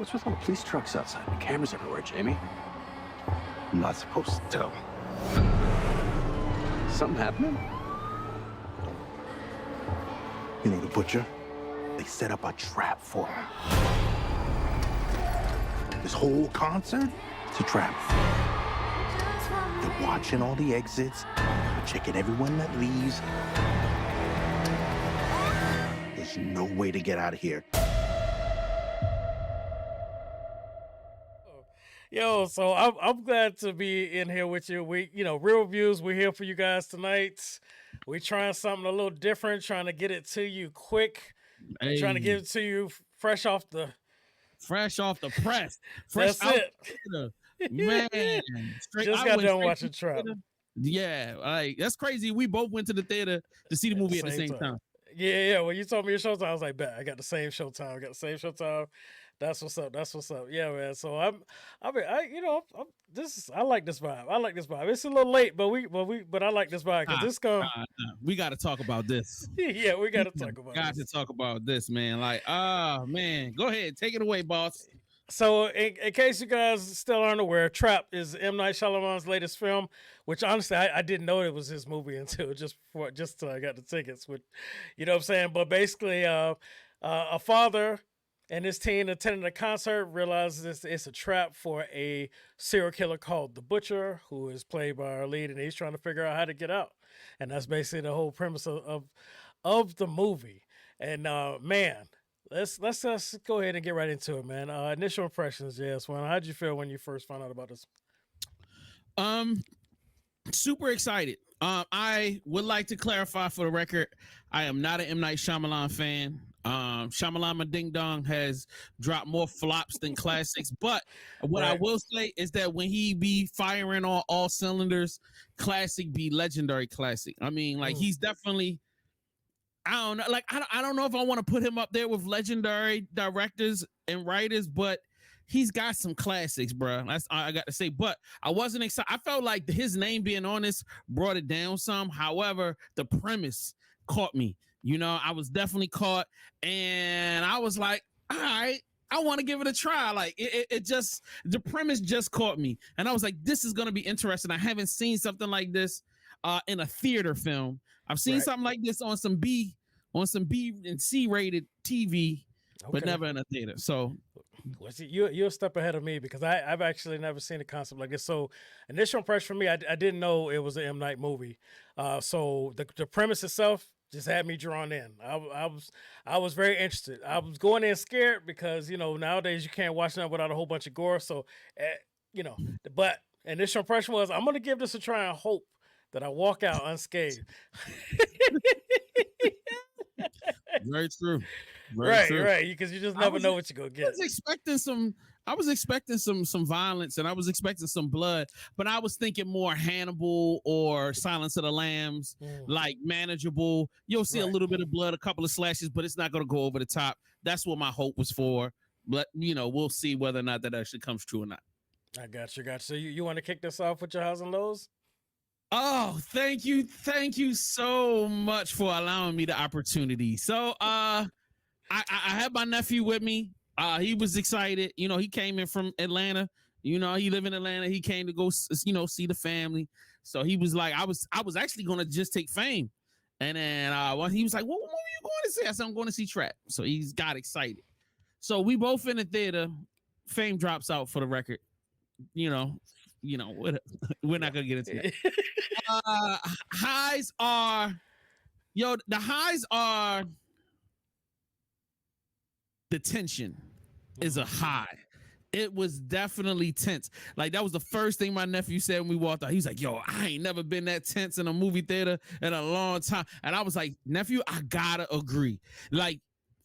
What's with all the police trucks outside and the cameras everywhere, Jamie? I'm not supposed to tell. Something happening? You know the butcher? They set up a trap for him. This whole concert, it's a trap. They're watching all the exits, checking everyone that leaves. There's no way to get out of here. Yo, so I'm glad to be in here with you. Real reviews. We're here for you guys tonight. We're trying something a little different, trying to get it to you quick, trying to get it to you fresh off the press. That's it. Man, just got done watching Trap. Yeah, like that's crazy. We both went to the theater to see the movie at the same time. Yeah. When you told me your showtime, I was like, bet I got the same showtime. That's what's up. Yeah, man. So I like this vibe. It's a little late, but I like this vibe because this we got to talk about this. Yeah, we got to talk about. Got to talk about this, man. Like, man, go ahead, take it away, boss. So, in case you guys still aren't aware, Trap is M. Night Shyamalan's latest film, which honestly I didn't know it was his movie until just till I got the tickets. You know what I'm saying? But basically, a father and his teen attending a concert realizes it's a trap for a serial killer called the Butcher, who is played by our lead, and he's trying to figure out how to get out. And that's basically the whole premise of the movie. And man. Let's go ahead and get right into it, man. Initial impressions, yes. Well, how'd you feel when you first found out about this? Super excited. I would like to clarify for the record, I am not an M. Night Shyamalan fan. Shyamalan my ding dong has dropped more flops than classics, but what I will say is that when he be firing on all cylinders, classic be legendary classic. I mean, like he's definitely. I don't know. Like, I don't know if I want to put him up there with legendary directors and writers, but he's got some classics, bro. That's all I got to say. But I wasn't excited. I felt like his name being on this brought it down some. However, the premise caught me. You know, I was definitely caught, and I was like, all right, I want to give it a try. Like, the premise just caught me, and I was like, this is gonna be interesting. I haven't seen something like this in a theater film. I've seen something like this on some B and C rated TV, but never in a theater. So you're a step ahead of me because I've actually never seen a concept like this. So initial impression for me, I didn't know it was an M. Night movie. So the premise itself just had me drawn in. I was very interested. I was going in scared because, you know, nowadays you can't watch that without a whole bunch of gore. So, but initial impression was I'm going to give this a try and hope that I walk out unscathed. Very true. Right. Because you just never know what you're gonna get. I was expecting some violence, and I was expecting some blood, but I was thinking more Hannibal or Silence of the Lambs, like manageable. You'll see a little bit of blood, a couple of slashes, but it's not gonna go over the top. That's what my hope was for. But we'll see whether or not that actually comes true or not. I got you. So you want to kick this off with your highs and lows? Oh, thank you so much for allowing me the opportunity. So, I had my nephew with me. He was excited. You know, he came in from Atlanta. You know, he live in Atlanta. He came to go, see the family. So he was like, I was actually going to just take Fame. And then he was like, what movie are you going to see? I said, I'm going to see Trap. So he's got excited. So we both in the theater. Fame drops out for the record. We're not gonna get into that. Highs are the tension is a high. It was definitely tense. Like, that was the first thing my nephew said when we walked out. He was like, yo, I ain't never been that tense in a movie theater in a long time. And I was like, nephew, I gotta agree. Like,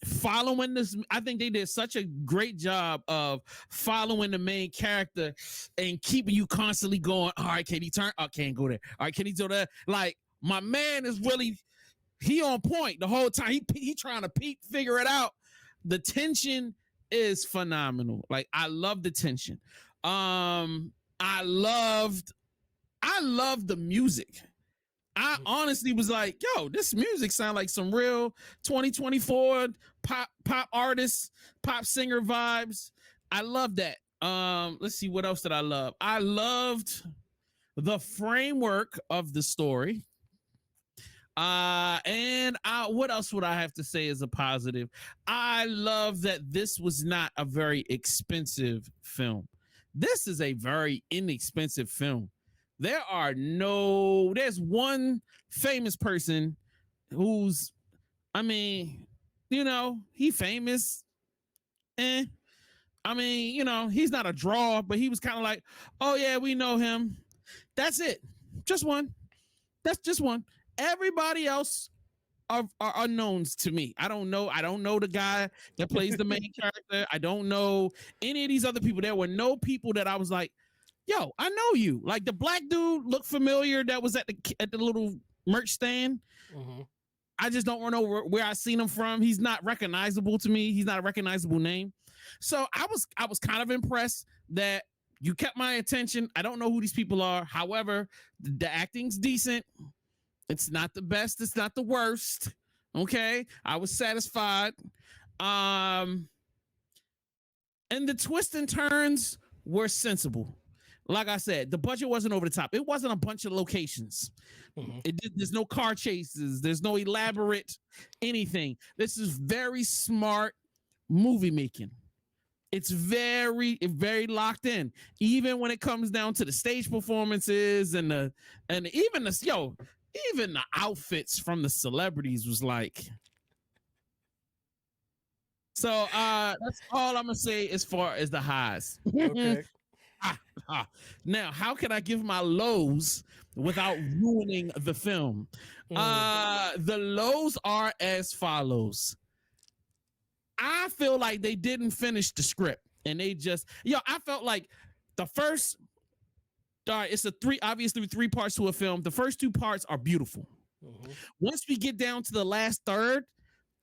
following this, I think they did such a great job of following the main character and keeping you constantly going, all right, can he turn? Oh, can't go there. All right, can he do that? Like, my man is really, he on point the whole time. He trying to figure it out. The tension is phenomenal. Like, I love the tension. I loved the music. I honestly was like, yo, this music sound like some real 2024 pop artists, pop singer vibes. I love that. Let's see, what else did I love? I loved the framework of the story. What else would I have to say as a positive? I love that this was not a very expensive film. This is a very inexpensive film. There's one famous person who's, I mean, he famous. I mean, he's not a draw, but he was kind of like, oh yeah, we know him. That's it. Just one. That's just one. Everybody else are unknowns to me. I don't know the guy that plays the main character. I don't know any of these other people. There were no people that I was like, yo, I know you. Like the black dude looked familiar that was at the little merch stand. Mm-hmm. I just don't know where I seen him from. He's not recognizable to me. He's not a recognizable name. So I was kind of impressed that you kept my attention. I don't know who these people are. However, the acting's decent. It's not the best. It's not the worst. Okay. I was satisfied. And the twists and turns were sensible. Like I said, the budget wasn't over the top. It wasn't a bunch of locations. Mm-hmm. There's no car chases. There's no elaborate anything. This is very smart movie making. It's very, very locked in. Even when it comes down to the stage performances and even the outfits from the celebrities was like. So that's all I'm gonna say as far as the highs. Okay. Now, how can I give my lows without ruining the film? The lows are as follows. I feel like they didn't finish the script and they just, I felt like the first, it's obviously three parts to a film. The first two parts are beautiful. Mm-hmm. Once we get down to the last third,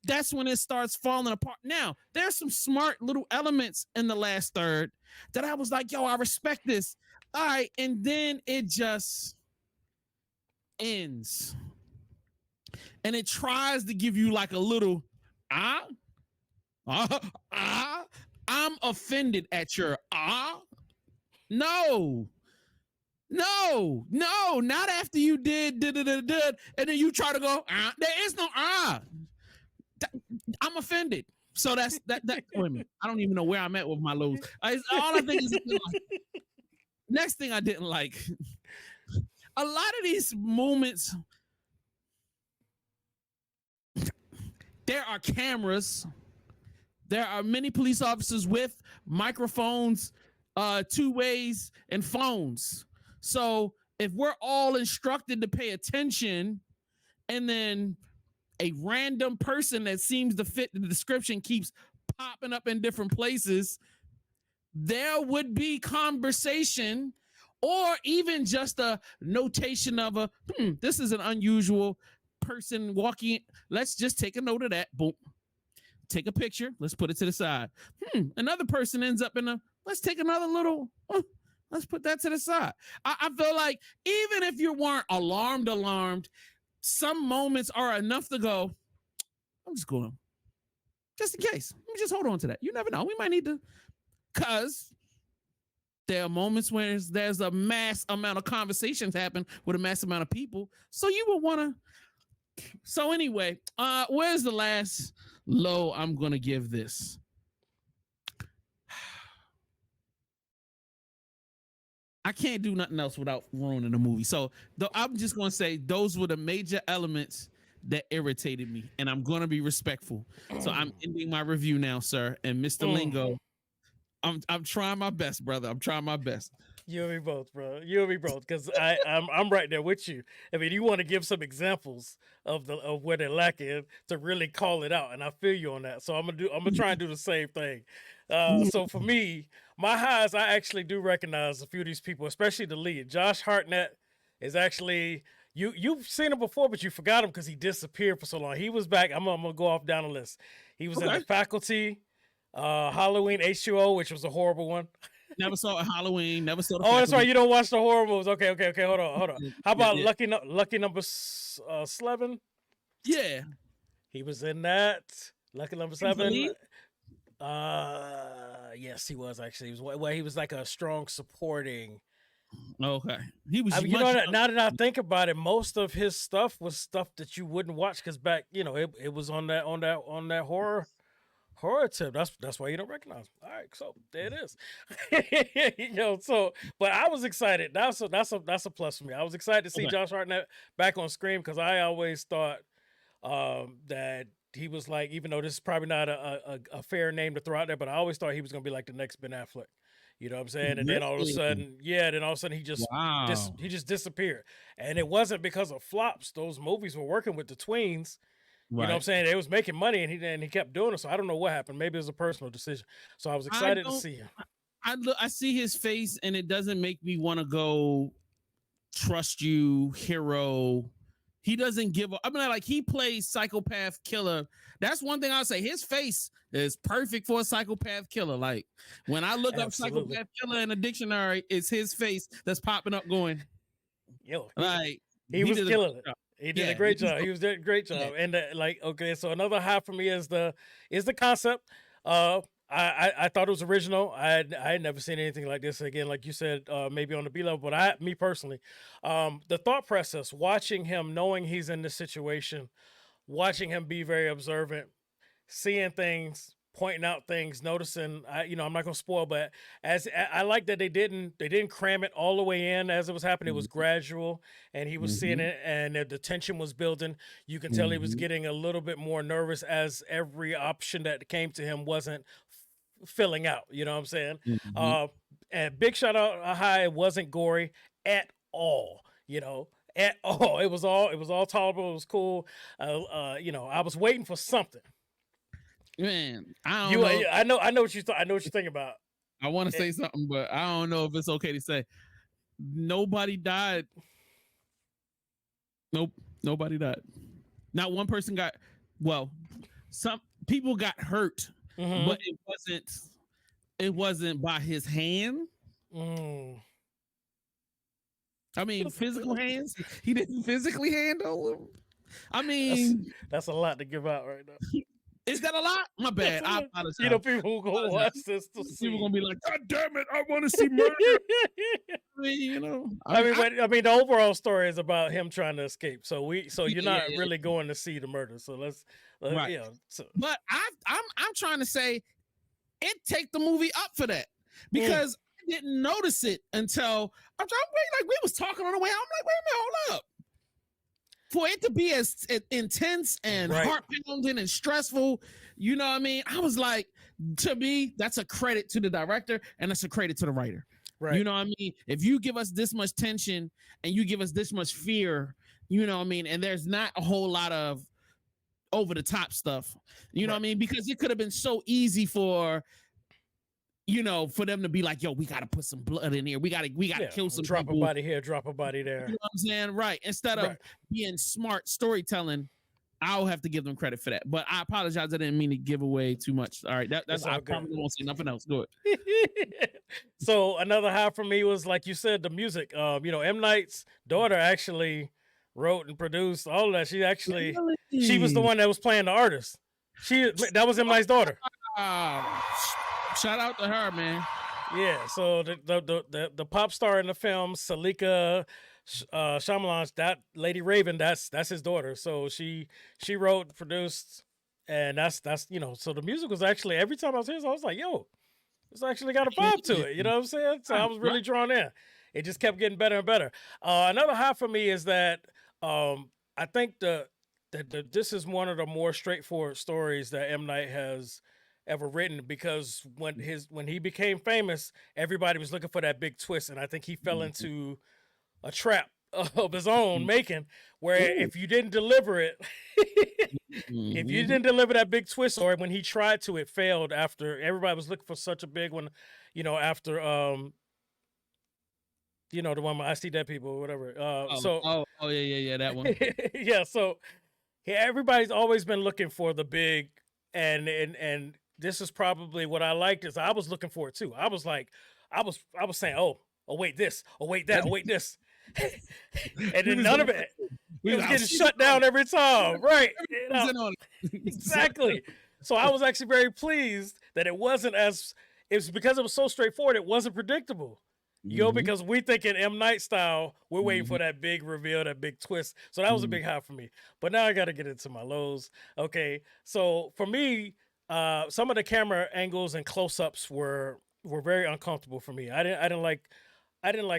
that's when it starts falling apart. Now, there's some smart little elements in the last third that I was like, yo, I respect this. All right. And then it just ends. And it tries to give you like a little, I'm offended at your No, not after you did, and then you try to go, there is no I'm offended. So that's that women. I don't even know where I'm at with my lows. All I think is next thing I didn't like. A lot of these moments, there are cameras. There are many police officers with microphones, two ways, and phones. So if we're all instructed to pay attention, and then a random person that seems to fit the description keeps popping up in different places, there would be conversation or even just a notation of this is an unusual person walking. Let's just take a note of that. Boom. Take a picture. Let's put it to the side. Another person ends up let's take another little, let's put that to the side. I feel like even if you weren't alarmed, some moments are enough to go, I'm just going, just in case. Let me just hold on to that. You never know. We might need to, because there are moments where there's a mass amount of conversations happen with a mass amount of people. So you would want to. So anyway, where's the last low I'm going to give this? I can't do nothing else without ruining the movie. So I'm just going to say those were the major elements that irritated me, and I'm going to be respectful. So I'm ending my review now, sir. And Mr. Lingo, I'm trying my best, brother. I'm trying my best. You and me both, bro. You and me both, because I'm right there with you. I mean, you want to give some examples of where they're lacking to really call it out, and I feel you on that. So I'm gonna try and do the same thing. So for me, my highs, I actually do recognize a few of these people, especially the lead. Josh Hartnett is actually you've seen him before, but you forgot him because he disappeared for so long. He was back. I'm gonna go off down the list. He was in The Faculty, Halloween H2O, which was a horrible one. Never saw a Halloween. Never saw. That's right. You don't watch the horror movies. Okay. Hold on. How about Lucky Number 11? Yeah, he was in that. Lucky Number 7. Yes, he was actually. He was like a strong supporting. Okay, he was. I mean, now that I think about it, most of his stuff was stuff that you wouldn't watch because back, it was on that horror tip. That's why you don't recognize him. All right, so there it is. But I was excited. That's a plus for me. I was excited to see Josh Hartnett back on screen because I always thought that he was like, even though this is probably not a fair name to throw out there, but I always thought he was gonna be like the next Ben Affleck. You know what I'm saying? And then all of a sudden, he just disappeared. And it wasn't because of flops. Those movies were working with the tweens. You know what I'm saying? They was making money, and he kept doing it. So I don't know what happened. Maybe it was a personal decision. So I was excited to see him. I see his face, and it doesn't make me want to go trust you, hero. He doesn't give up. I mean, like, he plays psychopath killer. That's one thing I'll say. His face is perfect for a psychopath killer. Like, when I look up psychopath killer in a dictionary, it's his face that's popping up going, like, he was killing it. He did a great job. He was doing a great job. And so another high for me is the concept. I thought it was original. I had never seen anything like this. Again, like you said, maybe on the B level, but me personally, the thought process, watching him, knowing he's in this situation, watching him be very observant, seeing things, pointing out things, noticing. I'm not gonna spoil, but as I like that they didn't cram it all the way in as it was happening. It was gradual, and he was seeing it, and the tension was building. You can tell he was getting a little bit more nervous as every option that came to him wasn't filling out. You know what I'm saying? And big shout out high. It wasn't gory at all. At all. It was all tolerable. It was cool. I was waiting for something. Man, I don't know. I know what you thought. I know what you think about. I want to say something, but I don't know if it's okay to say. Nobody died. Nope, nobody died. Not one person got. Well, some people got hurt, but it wasn't by his hand. I mean, physical hands. He didn't physically handle him. I mean, that's a lot to give out right now. Is that a lot? My bad. I apologize. People who go watch this to see. People gonna be like, "God damn it, I want to see murder." I mean, the overall story is about him trying to escape. So you're not really going to see the murder. So let's right. But I'm trying to say, it take the movie up for that because I didn't notice it until I'm trying. Like, we was talking on the way. I'm like, wait a minute, hold up. For it to be as intense and heart-pounding and stressful, you know what I mean? I was like, to me, that's a credit to the director and that's a credit to the writer. Right. You know what I mean? If you give us this much tension and you give us this much fear, you know what I mean? And there's not a whole lot of over-the-top stuff. You know what I mean? Because it could have been so easy for them to be like, yo, we got to put some blood in here. We got to kill some drop people. A body here, drop a body there. You know what I'm saying? Right. Instead of being smart storytelling, I'll have to give them credit for that. But I apologize. I didn't mean to give away too much. All right. That's I probably won't say nothing else. Go ahead. So another high for me was, like you said, the music. M. Night's daughter actually wrote and produced all of that. She was the one that was playing the artist. That was M. Night's daughter. Shout out to her, man. Yeah, so the pop star in the film, Salika Shyamalan, that Lady Raven, that's his daughter. So she wrote, produced, and that's so the music was actually, every time I was here, I was like, yo, it's actually got a vibe to it. You know what I'm saying? So I was really drawn in. It just kept getting better and better. Another high for me is that I think this is one of the more straightforward stories that M. Night has ever written, because when he became famous, everybody was looking for that big twist, and I think he fell into a trap of his own making, where if you didn't deliver it, if you didn't deliver that big twist, or when he tried to, it failed. After everybody was looking for such a big one, after the one with I See Dead People or whatever. Yeah, that one. Yeah, so everybody's always been looking for the big, and this is probably what I liked, is I was looking for it too. I was like, I was saying, oh wait this, oh wait that, oh wait this, and then none of it. It was getting shut down every time, right? Exactly. So I was actually very pleased that it wasn't as it's because it was so straightforward. It wasn't predictable. Because we think in M. Night style, we're waiting for that big reveal, that big twist. So that was a big high for me. But now I got to get into my lows. Okay, so for me, some of the camera angles and close-ups were very uncomfortable for me. I didn't like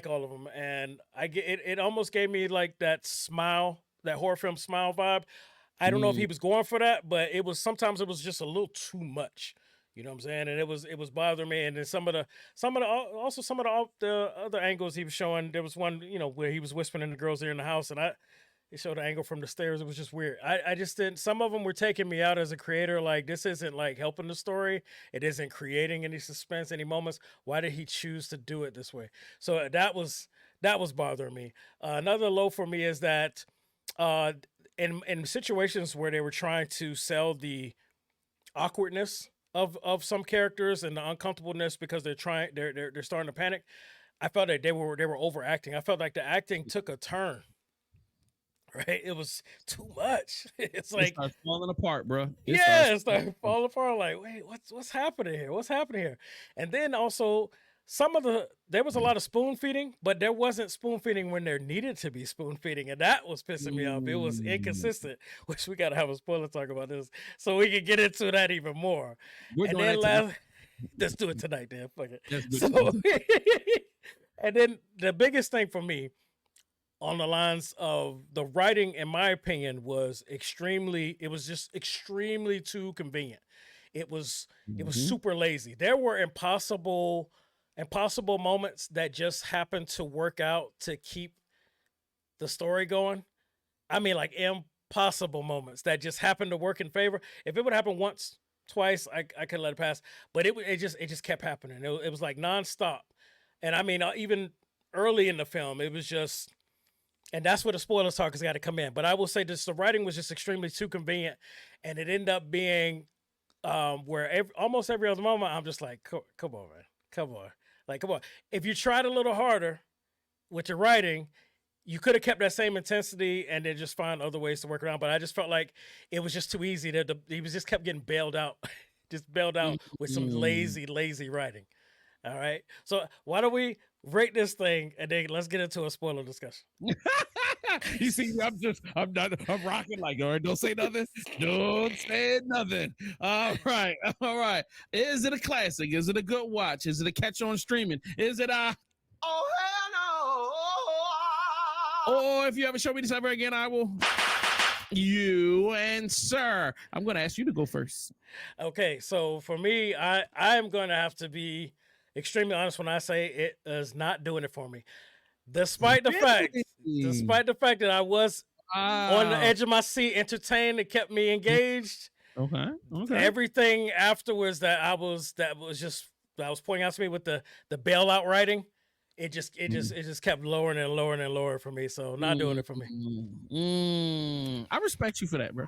all of them, and it almost gave me like that Smile, that horror film Smile vibe. I don't know if he was going for that, but sometimes it was just a little too much. You know what I'm saying? And it was bothering me. And then some of the other angles he was showing. There was one, where he was whispering in the girl's ear in the house, and he showed the angle from the stairs. It was just weird. I just didn't. Some of them were taking me out as a creator. Like, this isn't like helping the story. It isn't creating any suspense, any moments. Why did he choose to do it this way? So that was bothering me. Another low for me is that in situations where they were trying to sell the awkwardness of some characters and the uncomfortableness because they're starting to panic, I felt like they were overacting. I felt like the acting took a turn. Right? It was too much. It's like it starts falling apart, bro. It started falling apart. Like, wait, what's happening here? What's happening here? And then also there was a lot of spoon feeding, but there wasn't spoon feeding when there needed to be spoon feeding, and that was pissing me off. It was inconsistent, which we gotta have a spoiler talk about this so we can get into that even more. Let's do it tonight, then. Fuck it. So, and then the biggest thing for me, on the lines of the writing, in my opinion, was extremely too convenient. It was super lazy. There were impossible moments that just happened to work out to keep the story going. I mean, like impossible moments that just happened to work in favor. If it would happen once, twice, I could let it pass. But it just kept happening. It was like nonstop. And I mean, even early in the film, it was just. And that's where the spoilers talk has got to come in. But I will say this, the writing was just extremely too convenient. And it ended up being where almost every other moment, I'm just like, come on, man. Come on. Like, come on. If you tried a little harder with your writing, you could have kept that same intensity and then just find other ways to work around. But I just felt like it was just too easy. He just kept getting bailed out. Just bailed out with some lazy writing. All right. So why don't we rate this thing and then let's get into a spoiler discussion. You see, I'm rocking like, all right, don't say nothing. Don't say nothing. All right. Is it a classic? Is it a good watch? Is it a catch on streaming? Is it a oh hell no? Or if you ever show me this ever again, I will. You and sir, I'm going to ask you to go first. Okay, so for me, I'm going to have to be extremely honest when I say it is not doing it for me. Despite the fact that I was on the edge of my seat, entertained, it kept me engaged. Okay. Everything afterwards that was pointing out to me with the bailout writing, it just kept lowering and lowering and lowering for me. So not doing it for me. I respect you for that, bro.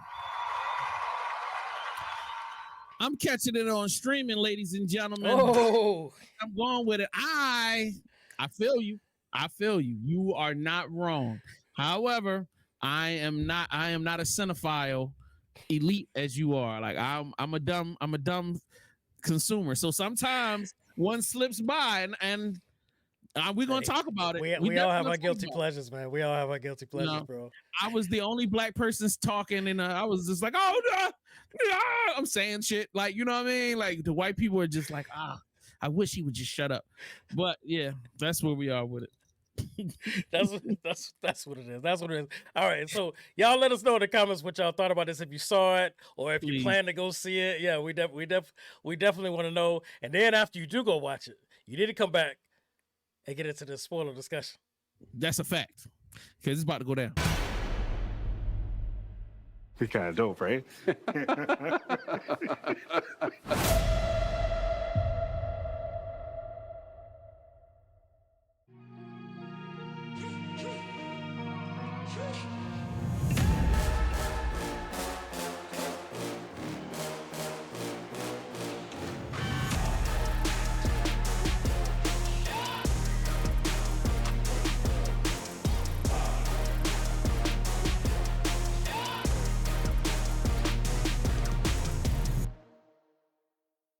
I'm catching it on streaming, ladies and gentlemen. Oh, I'm going with it. I feel you. You are not wrong. However, I am not a cinephile elite as you are. Like I'm a dumb consumer. So sometimes one slips by and we're gonna talk about it. We all have our guilty pleasures, man. We all have our guilty pleasures, bro. I was the only black person talking, and I was just like, "Oh no!" I'm saying shit like, you know what I mean? Like the white people are just like, I wish he would just shut up. But yeah, that's where we are with it. That's what it is. That's what it is. All right, so y'all let us know in the comments what y'all thought about this. If you saw it or if you plan to go see it, yeah, we definitely want to know. And then after you do go watch it, you need to come back and get into the spoiler discussion. That's a fact, because it's about to go down. Be kind of dope, right?